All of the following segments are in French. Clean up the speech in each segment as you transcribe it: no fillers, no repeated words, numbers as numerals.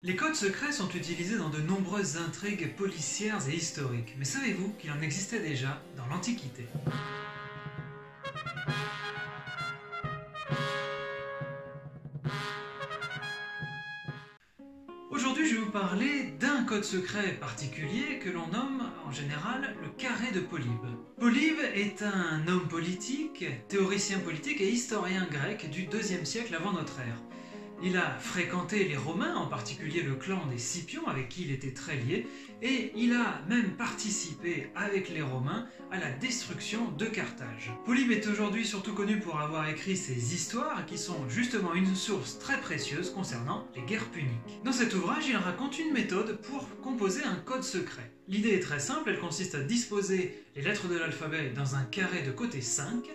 Les codes secrets sont utilisés dans de nombreuses intrigues policières et historiques, mais savez-vous qu'il en existait déjà dans l'Antiquité? Aujourd'hui, je vais vous parler d'un code secret particulier que l'on nomme en général le carré de Polybe. Polybe est un homme politique, théoricien politique et historien grec du IIe siècle avant notre ère. Il a fréquenté les Romains, en particulier le clan des Scipions avec qui il était très lié, et il a même participé avec les Romains à la destruction de Carthage. Polybe est aujourd'hui surtout connu pour avoir écrit ses histoires qui sont justement une source très précieuse concernant les guerres puniques. Dans cet ouvrage, il raconte une méthode pour composer un code secret. L'idée est très simple, elle consiste à disposer les lettres de l'alphabet dans un carré de côté 5,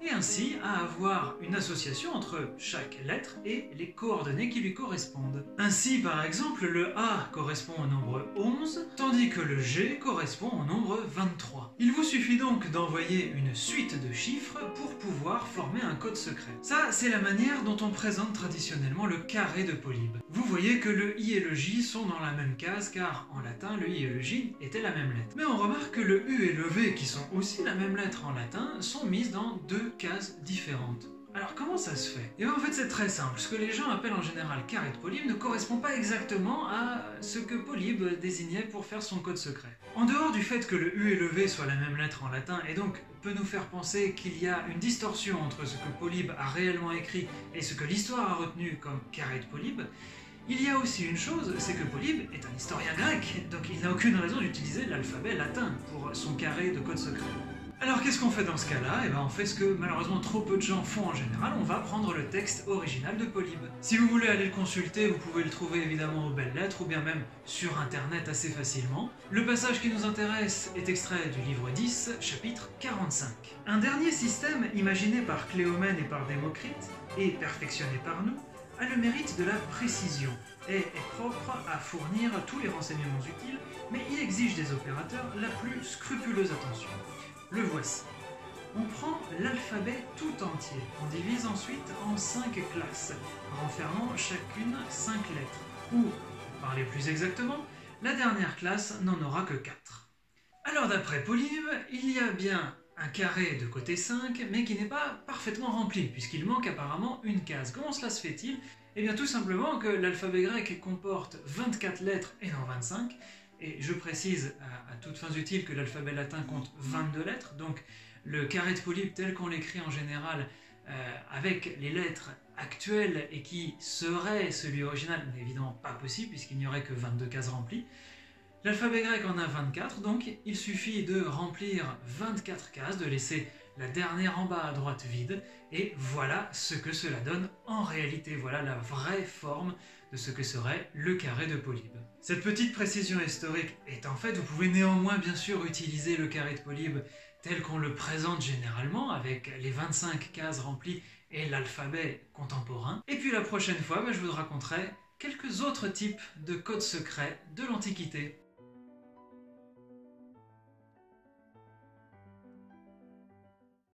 et ainsi à avoir une association entre chaque lettre et les coordonnées qui lui correspondent. Ainsi, par exemple, le A correspond au nombre 11, tandis que le G correspond au nombre 23. Il vous suffit donc d'envoyer une suite de chiffres pour pouvoir former un code secret. Ça, c'est la manière dont on présente traditionnellement le carré de Polybe. Vous voyez que le I et le J sont dans la même case, car en latin, le I et le J étaient la même lettre. Mais on remarque que le U et le V, qui sont aussi la même lettre en latin, sont mises dans deux cases différentes. Alors comment ça se fait? Et bien en fait c'est très simple, ce que les gens appellent en général carré de Polybe ne correspond pas exactement à ce que Polybe désignait pour faire son code secret. En dehors du fait que le U et le V soient la même lettre en latin et donc peut nous faire penser qu'il y a une distorsion entre ce que Polybe a réellement écrit et ce que l'histoire a retenu comme carré de Polybe, il y a aussi une chose, c'est que Polybe est un historien grec, donc il n'a aucune raison d'utiliser l'alphabet latin pour son carré de code secret. Alors qu'est-ce qu'on fait dans ce cas-là? On fait ce que malheureusement trop peu de gens font en général, on va prendre le texte original de Polybe. Si vous voulez aller le consulter, vous pouvez le trouver évidemment aux belles lettres ou bien même sur internet assez facilement. Le passage qui nous intéresse est extrait du livre 10, chapitre 45. Un dernier système imaginé par Cléomène et par Démocrite, et perfectionné par nous, a le mérite de la précision et est propre à fournir tous les renseignements utiles, mais il exige des opérateurs la plus scrupuleuse attention. Le voici. On prend l'alphabet tout entier. On divise ensuite en 5 classes, renfermant chacune 5 lettres. Ou, pour parler plus exactement, la dernière classe n'en aura que 4. Alors d'après Polybe, il y a bien un carré de côté 5, mais qui n'est pas parfaitement rempli, puisqu'il manque apparemment une case. Comment cela se fait-il? Eh bien tout simplement que l'alphabet grec comporte 24 lettres et non 25, et je précise à toutes fins utiles que l'alphabet latin compte 22 lettres, donc le carré de Polybe tel qu'on l'écrit en général avec les lettres actuelles et qui serait celui original n'est évidemment pas possible puisqu'il n'y aurait que 22 cases remplies. L'alphabet grec en a 24, donc il suffit de remplir 24 cases, de laisser la dernière en bas à droite vide, et voilà ce que cela donne en réalité. Voilà la vraie forme de ce que serait le carré de Polybe. Cette petite précision historique étant faite, vous pouvez néanmoins bien sûr utiliser le carré de Polybe tel qu'on le présente généralement, avec les 25 cases remplies et l'alphabet contemporain. Et puis la prochaine fois, je vous raconterai quelques autres types de codes secrets de l'Antiquité.